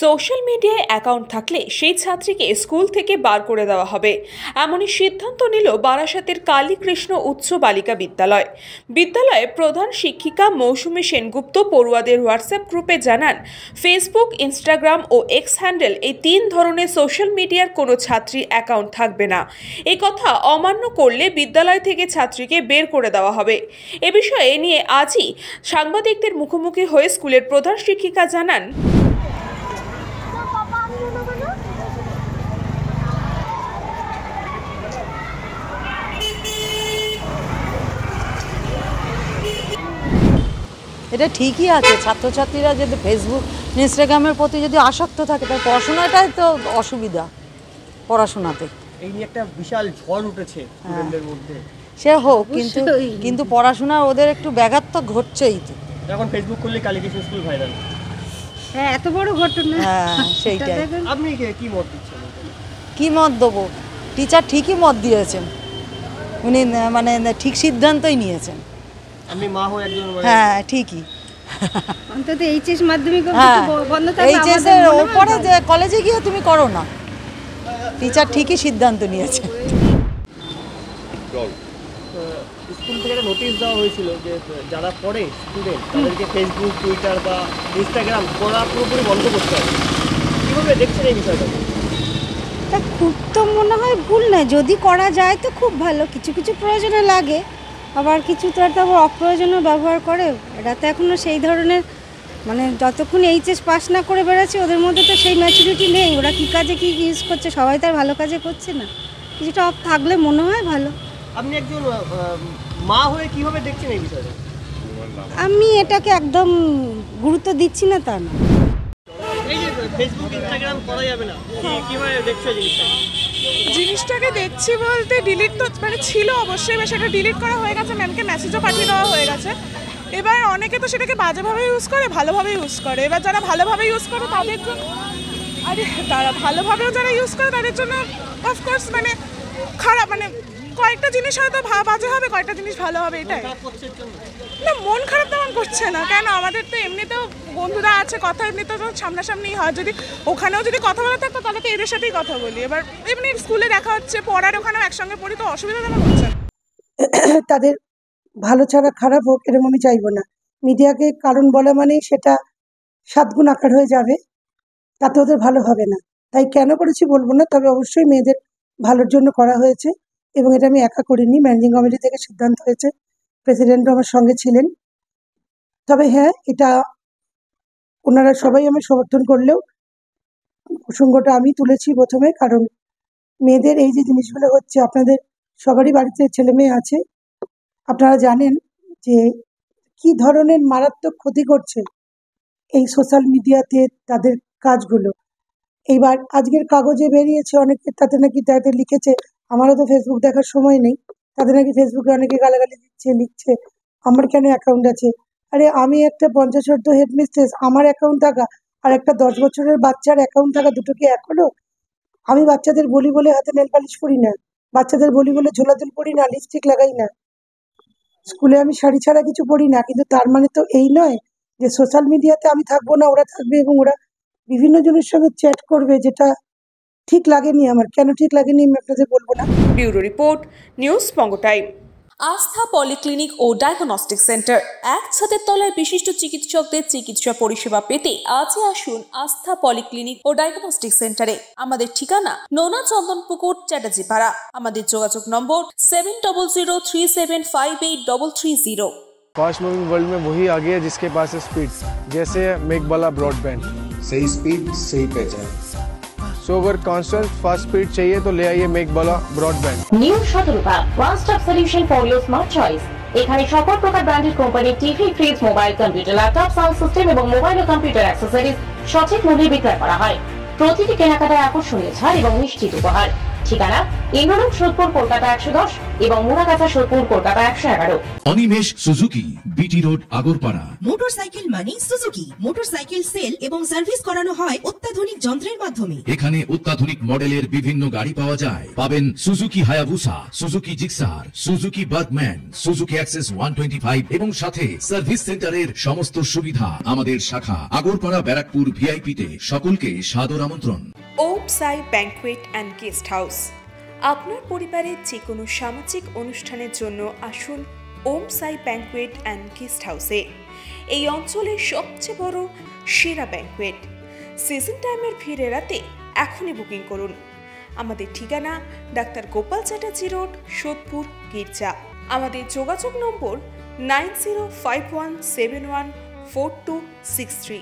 Social মিডিয়ায় account থাকলে সেই ছাত্রীকে স্কুল থেকে বার করে দেওয়া হবে, এমনই সিদ্ধান্ত নিল বারাসাতের কালীকৃষ্ণ উচ্চ বালিকা বিদ্যালয়। বিদ্যালয়ের প্রধান শিক্ষিকা মৌসুমী সেনগুপ্ত পড়ুয়াদের হোয়াটসঅ্যাপ গ্রুপে জানান, ফেসবুক, ইনস্টাগ্রাম ও এক্স হ্যান্ডেল এই 3 ধরনের সোশ্যাল মিডিয়ার কোনো ছাত্রীর অ্যাকাউন্ট থাকবে না। এই কথা অমান্য করলে বিদ্যালয় থেকে ছাত্রীকে বের করে দেওয়া হবে। এ বিষয়ে নিয়ে আজই সাংবাদিকদের মুখোমুখি হয়ে স্কুলের প্রধান শিক্ষিকা জানান, এটা ঠিকই আছে, ছাত্রছাত্রীরা যদি ফেসবুক ইনস্টাগ্রামের প্রতি যদি আসক্ত থাকে তার পড়াশোনাটাই তো অসুবিধা। পড়াশোনাতে এই নিয়ে একটা বিশাল ঝড় উঠেছে স্টুডেন্টদের মধ্যে। সে হোক, কিন্তু পড়াশোনার ওদের একটু ব্যাঘাত তো ঘটছেই। তো এখন ফেসবুক করলে কালীকৃষ্ণ স্কুল ভাইরাল। হ্যাঁ, এত বড় ঘটনা। হ্যাঁ, সেইটাই। আপনি কি মত দিচ্ছেন? কি মত দেবো? টিচার ঠিকই মত দিয়েছেন, উনি মানে ঠিক সিদ্ধান্তই নিয়েছেন। আপনি মা হয়ে একজন, হ্যাঁ ঠিকই। অন্তত এইচএস মাধ্যমিক বন্ধ থাকবে, এইচএস এর উপরে যে কলেজে গিয়ে তুমি করো না, টিচার ঠিকই সিদ্ধান্ত নিয়েছে। স্কুল থেকে একটা নোটিশ দেওয়া হয়েছিল যে যারা পড়ে স্টুডেন্ট তাদেরকে ফেসবুক, টুইটার বা ইনস্টাগ্রাম করা পুরোপুরি বন্ধ করতে হবে। কীভাবে দেখছেন এই বিষয়টা? তা খুব তো মনে হয় ভুল নয়, যদি করা যায় তো খুব ভালো। কিছু কিছু প্রয়োজনে লাগে, আবার কিছু তো একটা অপ্রয়োজনীয় ব্যবহার করে। এটা তো এখনও সেই ধরনের, মানে যতক্ষণ এইচএস পাস না করে বেড়াচ্ছে ওদের মধ্যে তো সেই ম্যাচুরিটি নেই। ওরা কী কাজে কী ইউজ করছে, সবাই তো আর ভালো কাজে করছে না। কিছুটা অফ থাকলে মনে হয় ভালো। আপনি একজন মা হয়ে কীভাবে দেখছেন এই বিষয়টা? আমি এটাকে একদম গুরুত্ব দিচ্ছি না তা না। এই যে ফেসবুক, ইনস্টাগ্রাম করা যাবে না, কীভাবে দেখছো জিনিসটাকে দেখছি বলতে ডিলিট তো মানে ছিল অবশ্যই, এবার সেটা ডিলিট করা হয়ে গেছে, ম্যামকে মেসেজও পাঠিয়ে দেওয়া হয়ে গেছে। এবার অনেকে তো সেটাকে বাজেভাবে ইউজ করে, ভালোভাবে ইউজ করে। এবার যারা ভালোভাবে ইউজ করে তাদের জন্য, আরে তারা ভালোভাবেও যারা ইউজ করে তাদের জন্য অফকোর্স মানে খারাপ, মানে কয়েকটা জিনিস হয়তো বাজে হবে, কয়েকটা জিনিস ভালো হবে, এটাই। না, মন খারাপ তেমন করছে না। কেন, আমাদের তো এমনিতেও বন্ধুরা আছে, কথা এমনিতেও তো সামনাসামনি হয়। যদি ওখানেও যদি কথা বলা থাকতো তাহলে তো এদের সাথেই কথা বলি। এবার এমনি স্কুলে দেখা হচ্ছে, পড়ার ওখানেও একসঙ্গে পড়ি, তো অসুবিধা তেমন হচ্ছে না। তাদের ভালো ছাড়া খারাপ হোক এরকম আমি চাইবো না। মিডিয়াকে কারণ বলা মানেই সেটা 7 গুণ আকার হয়ে যাবে, তাতে ওদের ভালো হবে না। তাই কেন করেছি বলবো না, তবে অবশ্যই মেয়েদের ভালোর জন্য করা হয়েছে এবং এটা আমি একা করিনি, ম্যানেজিং কমিটি থেকে সিদ্ধান্ত হয়েছে, প্রেসিডেন্টও আমার সঙ্গে ছিলেন। তবে হ্যাঁ, এটা ওনারা সবাই আমার সমর্থন করলেও প্রসঙ্গটা আমি তুলেছি প্রথমে, কারণ মেয়েদের এই যে জিনিসগুলো হচ্ছে, আপনাদের সবারই বাড়িতে ছেলে মেয়ে আছে, আপনারা জানেন যে কি ধরনের মারাত্মক ক্ষতি করছে এই সোশ্যাল মিডিয়াতে তাদের কাজগুলো। এইবার আজকের কাগজে বেরিয়েছে অনেকে, তাতে নাকি তাদের লিখেছে, আমারও তো ফেসবুক দেখার সময় নেই, তাদের নাকি ফেসবুকে অনেকে গালাগালি দিচ্ছে, লিখছে আমার কেন অ্যাকাউন্ট আছে। আরে আমি একটা 50 হেডমিস্ট্রেস, আমার অ্যাকাউন্ট থাকা আর একটা 10 বছরের বাচ্চার অ্যাকাউন্ট থাকা, দুটো কি এক হলো? আমি বাচ্চাদের বলি বলে হাতে নেল পালিশ পরি না, বাচ্চাদের বলি বলে ঝোলাঝুল পরি না, লিপস্টিক লাগাই না, স্কুলে আমি শাড়ি ছাড়া কিছু পরি না। কিন্তু তার মানে তো এই নয় যে সোশ্যাল মিডিয়াতে আমি থাকবো না, ওরা থাকবে এবং ওরা বিভিন্ন জনের সঙ্গে চ্যাট করবে, যেটা ঠিক লাগেনি আমার। কেন ঠিক লাগেনি আমি আপনাদের বলবো না। ব্যুরো রিপোর্ট, নিউজ বঙ্গ টাইম। আস্থা পলিক্লিনিক ও ডায়াগনস্টিক সেন্টার, এক ছাদের তলায় বিশিষ্ট চিকিৎসকদের চিকিৎসা পরিষেবা পেতে আজই আসুন আস্থা পলিক্লিনিক ও ডায়াগনস্টিক সেন্টারে। আমাদের ঠিকানা নোনা চন্দনপুকুর, চ্যাটার্জিপাড়া। আমাদের যোগাযোগ নম্বর 7003758330। फास्ट मूविंग वर्ल्ड में वही आगे है जिसके पास है स्पीड, जैसे मेघबाला ब्रॉडबैंड। सही स्पीड, सही पहचान। सो अगर कांस्टेंट फास्ट स्पीड चाहिए तो ले आइए Meghbala broadband. New Shatarupa one stop solution for your smart choice. এখানে সকল প্রকার ব্র্যান্ডেড কোম্পানির TV, fridge, mobile, computer, laptop, sound system এবং মোবাইল ও কম্পিউটার অ্যাক্সেসরিজ সঠিক মূল্যে বিক্রয় করা হয়। প্রতিটি কেনাকাটায় আকর্ষণীয় ছাড় এবং নিশ্চিত উপহার। ঠিকানা ইন্দ্রলোক সোদপুর কলকাতা 110 এবং Muragachha Sodepur Kolkata 111। Animesh Suzuki, BT road, Agarpara. Motorcycle মানে সুজুকি। মোটরসাইকেল সেল এবং সার্ভিস করানো হয় অত্যাধুনিক যন্ত্রের মাধ্যমে। এখানে অত্যাধুনিক মডেলের বিভিন্ন গাড়ি পাওয়া যায়। পাবেন Suzuki Hayabusa, Suzuki Gixxer, Suzuki Bergman, Suzuki access 125 এবং সাথে সার্ভিস সেন্টারের সমস্ত সুবিধা। আমাদের শাখা আগরপাড়া ব্যারাকপুর ভিআইপি তে। সকলকে সাদর আমন্ত্রণ। ওম সাই ব্যাংকুয়েট অ্যান্ড গেস্ট হাউস। আপনার পরিবারের যে কোনো সামাজিক অনুষ্ঠানের জন্য আসুন ওম সাই ব্যাংকুয়েট অ্যান্ড গেস্ট হাউসে। এই অঞ্চলের সবচেয়ে বড় সেরা ব্যাংকুয়েট। সিজন টাইমের ভিড় এড়াতে এখনই বুকিং করুন। আমাদের ঠিকানা ডাক্তার গোপাল চ্যাটার্জি রোড, সোদপুর, গির্জা। আমাদের যোগাযোগ নম্বর 9051714263।